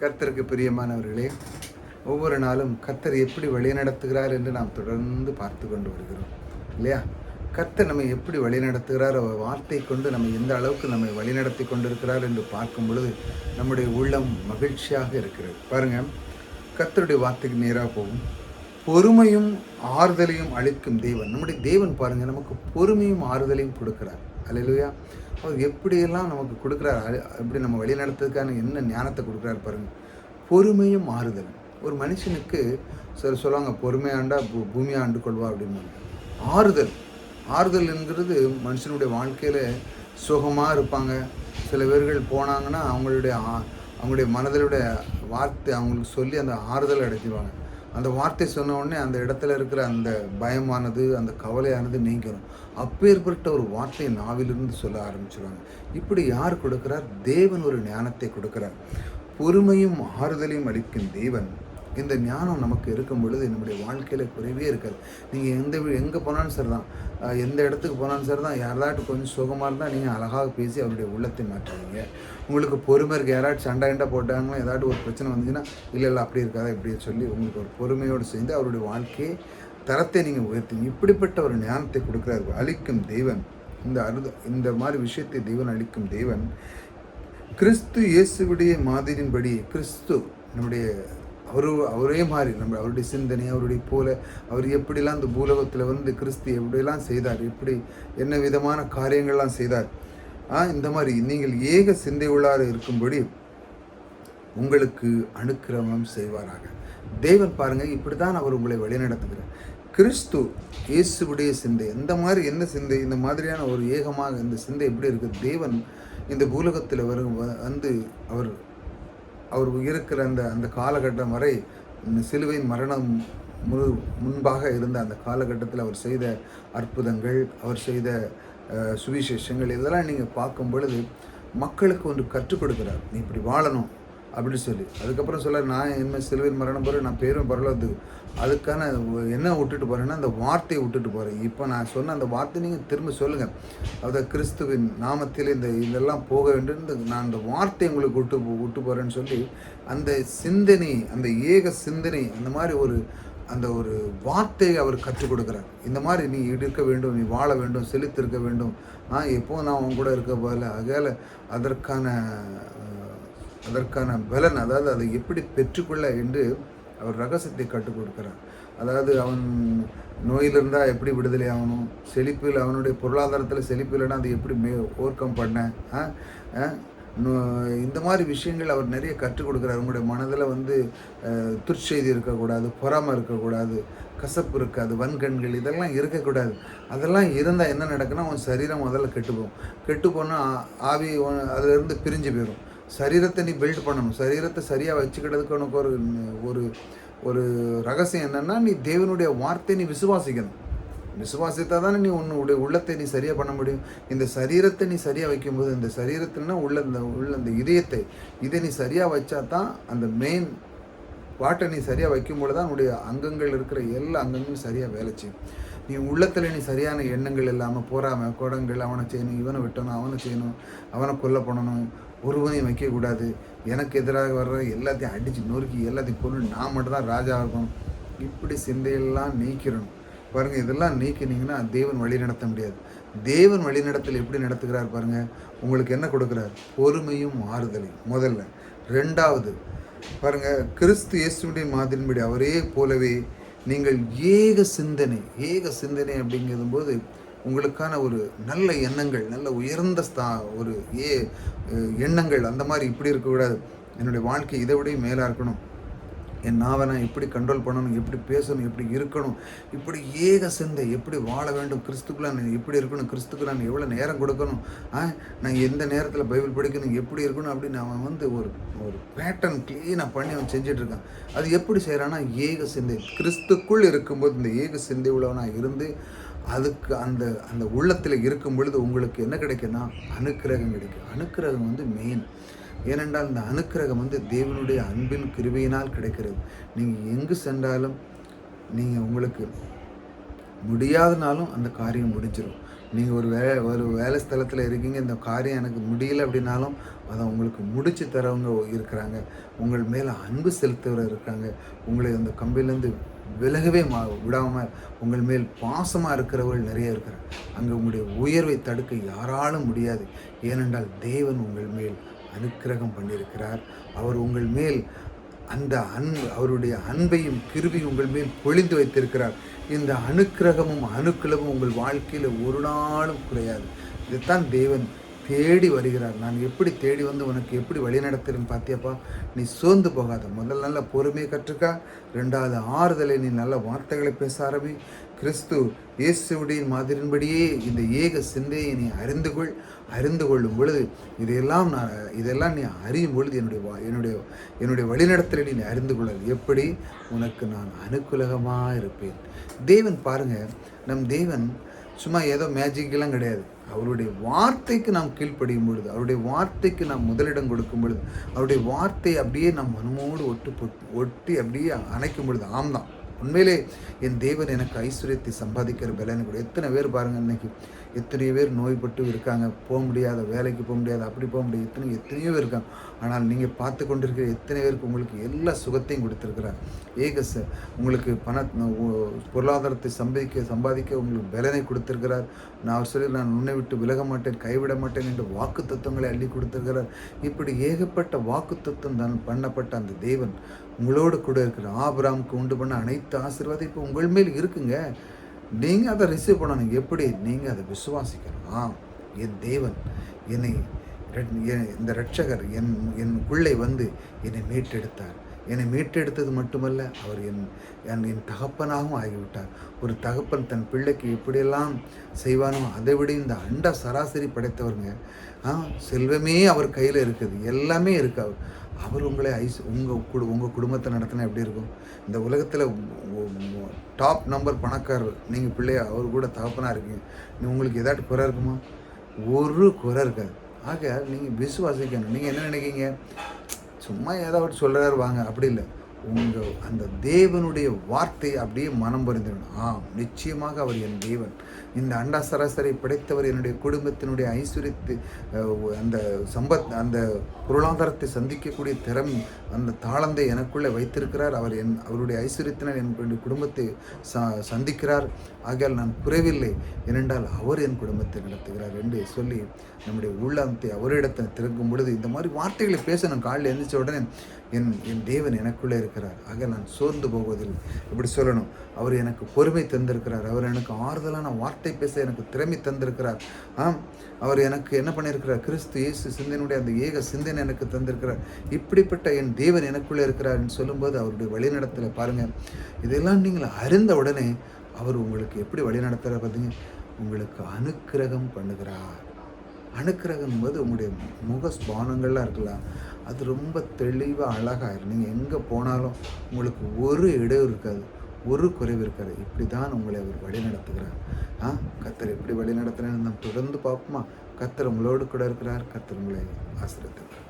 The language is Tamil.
கர்த்தருக்கு பிரியமானவர்களே, ஒவ்வொரு நாளும் கர்த்தர் எப்படி வழிநடத்துகிறார் என்று நாம் தொடர்ந்து பார்த்து கொண்டு வருகிறோம் இல்லையா? கர்த்தர் நம்மை எப்படி வழிநடத்துகிறார், அவர் வார்த்தை கொண்டு நம்ம எந்த அளவுக்கு நம்மை வழிநடத்தி கொண்டிருக்கிறார் என்று பார்க்கும் பொழுது நம்முடைய உள்ளம் மகிழ்ச்சியாக இருக்கிறது. பாருங்கள், கர்த்தருடைய வார்த்தைக்கு நேராக போகும். பொறுமையும் ஆறுதலையும் அளிக்கும் தேவன், நம்முடைய தேவன் பாருங்கள், நமக்கு பொறுமையும் ஆறுதலையும் கொடுக்கிறார். அல்லேலூயா. அவர் எப்படியெல்லாம் நமக்கு கொடுக்குறார், எப்படி நம்ம வழி நடத்துறதுக்கான என்ன ஞானத்தை கொடுக்குறாரு பாருங்கள். பொறுமையும் ஆறுதல். ஒரு மனுஷனுக்கு சொல்லுவாங்க, பொறுமையாண்டா பூமியை ஆண்டு கொள்வா அப்படின்னு. ஆறுதல் என்கிறது மனுஷனுடைய வாழ்க்கையில் சுகமாக இருப்பாங்க. சில பேர்கள் போனாங்கன்னா அவங்களுடைய மனதிலுடைய வார்த்தை அவங்களுக்கு சொல்லி அந்த ஆறுதல் அடைச்சிடுவாங்க. அந்த வார்த்தை சொன்ன உடனே அந்த இடத்துல இருக்கிற அந்த பயமானது, அந்த கவலையானது நீங்கிடும். அப்பேற்பட்ட ஒரு வார்த்தையை நாவிலிருந்து சொல்ல ஆரம்பிச்சிடுவாங்க. இப்படி யார் கொடுக்கிறார்? தேவன் ஒரு ஞானத்தை கொடுக்கிறார். பொறுமையும் ஆறுதலையும் அளிக்கும் தேவன். இந்த ஞானம் நமக்கு இருக்கும் பொழுது நம்முடைய வாழ்க்கையில் குறைவே இருக்காது. நீங்கள் எங்கே போனாலும் சரி தான், எந்த இடத்துக்கு போனாலும் சரி தான், யாராட்டும் கொஞ்சம் சுகமாக இருந்தால் நீங்கள் அழகாக பேசி அவருடைய உள்ளத்தை மாற்றுவீங்க. உங்களுக்கு பொறுமை இருக்குது. யாராட்டும் சண்டை போட்டாங்கன்னா, ஏதாட்டும் ஒரு பிரச்சனை வந்துச்சுன்னா, இல்லை அப்படி இருக்காதா இப்படி சொல்லி உங்களுக்கு ஒரு பொறுமையோடு சேர்ந்து அவருடைய வாழ்க்கையை தரத்தை நீங்கள் உயர்த்துங்க. இப்படிப்பட்ட ஒரு ஞானத்தை கொடுக்குறாரு அளிக்கும் தேவன். இந்த மாதிரி விஷயத்தை தேவன் அளிக்கும் தேவன். கிறிஸ்து இயேசுவுடைய மாதிரியின்படி, கிறிஸ்து நம்முடைய அவரே மாதிரி அவருடைய சிந்தனை, அவருடைய போல அவர் எப்படிலாம் இந்த பூலோகத்தில் வந்து கிறிஸ்து எப்படியெல்லாம் செய்தார், எப்படி என்ன விதமான காரியங்கள்லாம் செய்தார். இந்த மாதிரி நீங்கள் ஏக சிந்தை உள்ளார இருக்கும்படி உங்களுக்கு அனுக்கிரமம் செய்வாராக. தேவன் பாருங்கள், இப்படி தான் அவர் உங்களை வழிநடத்துகிறார். கிறிஸ்து இயேசுவுடைய சிந்தை இந்த மாதிரி என்ன சிந்தை, இந்த மாதிரியான ஒரு ஏகமாக இந்த சிந்தை எப்படி இருக்குது? தேவன் இந்த பூலோகத்தில் வந்து அவர் இருக்கிற அந்த காலகட்டம் வரை சிலுவையின் மரணம் முன்பாக இருந்த அந்த காலகட்டத்தில் அவர் செய்த அற்புதங்கள், அவர் செய்த சுவிசேஷங்கள், இதெல்லாம் நீங்கள் பார்க்கும் பொழுது மக்களுக்கு ஒன்று கற்றுக் கொடுக்குறார். நீ இப்படி வாழணும் அப்படின்னு சொல்லி. அதுக்கப்புறம் சொல்ல, நான் என்ன சிலுவையின் மரணம் போகிறேன், நான் பேரும் பரலோகத்துக்கு, அதுக்கான என்ன விட்டுட்டு போகிறேன்னா அந்த வார்த்தையை விட்டுட்டு போகிறேன். இப்போ நான் சொன்ன அந்த வார்த்தை நீங்கள் திரும்ப சொல்லுங்கள். அதை கிறிஸ்துவின் நாமத்தில் இதெல்லாம் போக வேண்டும், நான் அந்த வார்த்தையை உங்களுக்கு விட்டு போகிறேன்னு சொல்லி அந்த சிந்தனை, அந்த ஏக சிந்தனை, அந்த மாதிரி ஒரு வார்த்தையை அவர் கற்றுக் கொடுக்குறார். இந்த மாதிரி நீ இருக்க வேண்டும், நீ வாழ வேண்டும், செழித்திருக்க வேண்டும், எப்போது நான் அவன் கூட இருக்க போகல. ஆகையால் அதற்கான பலன், அதாவது அதை எப்படி பெற்றுக்கொள்ள என்று அவர் ரகசியத்தை கற்றுக் கொடுக்கிறார். அதாவது அவன் நோயில் இருந்தால் எப்படி விடுதலை ஆகணும், செழிப்பில் அவனுடைய பொருளாதாரத்தில் செழிப்பு இல்லைன்னா அதை எப்படி ஓவர் கம் பண்ண, இந்த மாதிரி விஷயங்கள் அவர் நிறைய கற்றுக் கொடுக்குறார். உங்களுடைய மனதில் வந்து துர்ச்செய்தி இருக்கக்கூடாது, பொறாமை இருக்கக்கூடாது, கசப்பு இருக்காது, வன்கண்கள் இதெல்லாம் இருக்கக்கூடாது. அதெல்லாம் இருந்தால் என்ன நடக்குன்னா, அவன் சரீரம் முதல்ல கெட்டு போனால் ஆவி அதிலிருந்து பிரிஞ்சு போயிடும். சரீரத்தை நீ பில்ட் பண்ணணும். சரீரத்தை சரியாக வச்சுக்கிட்டதுக்கு உனக்கு ஒரு ஒரு ரகசியம் என்னென்னா, நீ தேவனுடைய வார்த்தை நீ விசுவாசிக்கணும். விசுவாசித்தால் தானே நீ உன்னுடைய உள்ளத்தை நீ சரியாக பண்ண முடியும். இந்த சரீரத்தை நீ சரியாக வைக்கும்போது, இந்த சரீரத்தில்னா உள்ள இந்த இதை நீ சரியாக வச்சா தான் அந்த மெயின் பாட்டை நீ சரியாக வைக்கும்போது தான் உன்னுடைய அங்கங்கள் இருக்கிற எல்லா அங்கங்களும் சரியாக வேலை செய்யும். நீ உள்ளத்தில் நீ சரியான எண்ணங்கள் இல்லாமல் போறாமல் குடங்கள், அவனை செய்யணும், இவனை விட்டணும், அவனை செய்யணும், அவனை கொல்ல பண்ணணும், ஒருவனையும் வைக்கக்கூடாது, எனக்கு எதிராக வர்ற எல்லாத்தையும் அடித்து நொறுக்கி எல்லாத்தையும் கொண்டு நான் மட்டும்தான் ராஜா இருக்கணும், இப்படி சிந்தையெல்லாம் நீக்கிறணும். பாருங்கள், இதெல்லாம் நீக்கினீங்கன்னா தேவன் வழி நடத்த முடியாது. தேவன் வழிநடத்தல் எப்படி நடத்துகிறார் பாருங்கள். உங்களுக்கு என்ன கொடுக்குறார்? பொறுமையும் ஆறுதலையும் முதல்ல. ரெண்டாவது பாருங்கள், கிறிஸ்து இயேசுடைய மாதிரின்படி அவரே போலவே நீங்கள் ஏக சிந்தனை அப்படிங்கும் போது உங்களுக்கான ஒரு நல்ல எண்ணங்கள், நல்ல உயர்ந்த ஒரு எண்ணங்கள், அந்த மாதிரி இப்படி இருக்கக்கூடாது, என்னுடைய வாழ்க்கை இதை விட மேலாக இருக்கணும், என் நாவை நான் எப்படி கண்ட்ரோல் பண்ணணும், எப்படி பேசணும், எப்படி இருக்கணும், இப்படி ஏக சிந்தை, எப்படி வாழ வேண்டும், கிறிஸ்துக்குள்ள நான் எப்படி இருக்கணும், கிறிஸ்துக்கு நான் எவ்வளோ நேரம் கொடுக்கணும், நான் எந்த நேரத்தில் பைபிள் படிக்கணும், எப்படி இருக்கணும் அப்படின்னு அவன் வந்து ஒரு பேட்டர்ன் க்ளீனாக பண்ணி அவன் செஞ்சிட்ருக்கான். அது எப்படி செய்கிறான்னா, ஏக சிந்தை. கிறிஸ்துக்குள் இருக்கும்போது இந்த ஏக சிந்தை உள்ளவனாக இருந்து அதுக்கு அந்த உள்ளத்தில் இருக்கும் பொழுது உங்களுக்கு என்ன கிடைக்குன்னா, அனுக்கிரகம் கிடைக்கும். அனுக்கிரகம் வந்து மெயின். ஏனென்றால் இந்த அனுக்கிரகம் வந்து தேவனுடைய அன்பின் கிருபையினால் கிடைக்கிறது. நீங்கள் எங்கு சென்றாலும், நீங்கள் உங்களுக்கு முடியாதனாலும் அந்த காரியம் முடிஞ்சிடும். நீங்கள் ஒரு வேலை ஸ்தலத்தில் இருக்கீங்க, இந்த காரியம் எனக்கு முடியல அப்படின்னாலும் அதை உங்களுக்கு முடிச்சு தரவங்க இருக்கிறாங்க. உங்கள் மேலே அன்பு செலுத்துகிறவர் இருக்காங்க. உங்களை அந்த கம்பியிலேருந்து விலகவே விடாமல் உங்கள் மேல் பாசமாக இருக்கிறவர்கள் நிறைய இருக்கிறார். அங்கே உங்களுடைய உயர்வை தடுக்க யாராலும் முடியாது. ஏனென்றால் தேவன் உங்கள் மேல் அனுக்கிரகம் பண்ணியிருக்கிறார். அவர் உங்கள் மேல் அந்த அவருடைய அன்பையும் கிருபையும் உங்கள் மேல் பொழிந்து வைத்திருக்கிறார். இந்த அனுக்கிரகமும் அணுக்களமும் உங்கள் வாழ்க்கையில் ஒரு நாளும் குறையாது. இதைத்தான் தேவன் தேடி வருகிறார். நான் எப்படி தேடி வந்து உனக்கு எப்படி வழி நடத்துகிறேன்னு பார்த்தியாப்பா, நீ சோர்ந்து போகாத. முதல்ல நல்ல பொறுமையை கற்றுக்கா. ரெண்டாவது ஆறுதலை, நீ நல்ல வார்த்தைகளை பேச ஆரம்பி. கிறிஸ்து இயேசுடைய மாதிரின்படியே இந்த ஏக சிந்தையை நீ அறிந்து கொள்ளும் பொழுது இதெல்லாம் நீ அறியும் பொழுது என்னுடைய வழிநடத்தலை நீ அறிந்து கொள்ளல். எப்படி? உனக்கு நான் அனுகூலமாக இருப்பேன். தேவன் பாருங்க, நம் தேவன் சும்மா ஏதோ மேஜிக்கெல்லாம் கிடையாது. அவருடைய வார்த்தைக்கு நாம் கீழ்ப்படியும் பொழுது, அவருடைய வார்த்தைக்கு நாம் முதலிடம் கொடுக்கும் பொழுது, அவருடைய வார்த்தை அப்படியே நம் மனமோடு ஒட்டி அப்படியே அணைக்கும் பொழுது, ஆம்தான் உண்மையிலே என் தேவன் எனக்கு ஐஸ்வர்யத்தை சம்பாதிக்கிற பலனை கூட. எத்தனை பேர் பாருங்கள், இன்னைக்கு எத்தனை பேர் நோய்பட்டு இருக்காங்க, போக முடியாத, வேலைக்கு போக முடியாது, அப்படி போக முடியாது, எத்தனையோ பேர் இருக்காங்க. ஆனால் நீங்கள் பார்த்து கொண்டிருக்கிற எத்தனை பேருக்கு உங்களுக்கு எல்லா சுகத்தையும் கொடுத்துருக்கிறார். உங்களுக்கு பொருளாதாரத்தை சம்பாதிக்க உங்களுக்கு பலனை கொடுத்துருக்கிறார். நான் உன்னை விட்டு விலக மாட்டேன், கைவிட மாட்டேன் என்ற வாக்கு தத்துவங்களை அள்ளி கொடுத்துருக்கிறார். இப்படி ஏகப்பட்ட வாக்கு தத்துவம் தான் பண்ணப்பட்ட அந்த தேவன் உங்களோடு கூட இருக்கிற ஆபிரகாமுக்கு உண்டு பண்ண அனைத்து ஆசீர்வாதம் இப்போ உங்கள் மேல் இருக்குங்க. நீங்கள் அதை ரிசீவ் பண்ணணும். எப்படி? நீங்கள் அதை விசுவாசிக்கணும். என் தேவன் இந்த ரட்சகர் உள்ளே வந்து என்னை மீட்டெடுத்தார். என்னை மீட்டெடுத்தது மட்டுமல்ல, அவர் என் தகப்பனாகவும் ஆகிவிட்டார். ஒரு தகப்பன் தன் பிள்ளைக்கு எப்படியெல்லாம் செய்வானோ அதை விட இந்த அண்ட சராசரி படைத்தவருங்க. செல்வமே அவர் கையில் இருக்குது, எல்லாமே இருக்கு. அவர் உங்களை உங்கள் குடும்பத்தை நடத்தினா எப்படி இருக்கும்? இந்த உலகத்தில் டாப் நம்பர் பணக்காரர் நீங்கள் பிள்ளையா, அவர் கூட தகப்பனாக இருக்கீங்க. உங்களுக்கு ஏதாட்டு குறை இருக்குமா? ஒரு குறை இருக்காது. ஆக நீங்கள் விசுவாசிக்கணும். நீங்கள் என்ன நினைக்கிங்க? சும்மா ஏதாவது சொல்கிறாரு வாங்க, அப்படி இல்லை. அந்த தேவனுடைய வார்த்தை அப்படியே மனம் பொருந்திடணும். நிச்சயமாக அவர் என் தேவன். இந்த அண்டா சராசரி படைத்தவர் என்னுடைய குடும்பத்தினுடைய ஐஸ்வர்யத்தை, அந்த பொருளாதாரத்தை சந்திக்கக்கூடிய திறமை, அந்த தாளந்தை எனக்குள்ளே வைத்திருக்கிறார். அவருடைய ஐஸ்வர்யத்தினால் என்னுடைய குடும்பத்தை சந்திக்கிறார். ஆகையால் நான் குறைவில்லை, ஏனென்றால் அவர் என் குடும்பத்தை நடத்துகிறார் என்று சொல்லி நம்முடைய உள்ளத்தை அவரிடத்தில் திறக்கும் பொழுது இந்த மாதிரி வார்த்தைகளை பேசணும். காலையில் எழுந்திரிச்ச உடனே என் தேவன் எனக்குள்ளே இருக்கிறார். ஆக நான் சோர்ந்து போவதில்லை. இப்படி சொல்லணும். அவர் எனக்கு பொறுமை தந்திருக்கிறார். அவர் எனக்கு ஆறுதலான வார்த்தை பேச எனக்கு திறமை தந்திருக்கிறார். அவர் எனக்கு என்ன பண்ணியிருக்கிறார்? கிறிஸ்து இயேசு சிந்தனையுடைய அந்த ஏக சிந்தனை எனக்கு தந்திருக்கிறார். இப்படிப்பட்ட என் தேவன் எனக்குள்ளே இருக்கிறார்னு சொல்லும்போது அவருடைய வழிநடத்தலை பாருங்கள். இதெல்லாம் நீங்கள் அறிந்த உடனே அவர் உங்களுக்கு எப்படி வழிநடத்துகிறார் பார்த்தீங்க? உங்களுக்கு அனுக்கிரகம் பண்ணுகிறார். அனுக்கிரகம் போது உங்களுடைய முகஸ்பானங்கள்லாம் இருக்கலாம், அது ரொம்ப தெளிவாக அழகாக நீங்கள் எங்கே போனாலும் உங்களுக்கு ஒரு இடையூறு இருக்காது, ஒரு குறைவு இருக்காது. இப்படி தான் உங்களை அவர் வழி நடத்துகிறார். கர்த்தர் எப்படி வழி நடத்துகிறேன்னு நம்ம தொடர்ந்து பார்ப்போமா? கர்த்தர் உங்களோடு கூட இருக்கிறார். கர்த்தர் உங்களை ஆசீர்வதிக்கிறார்.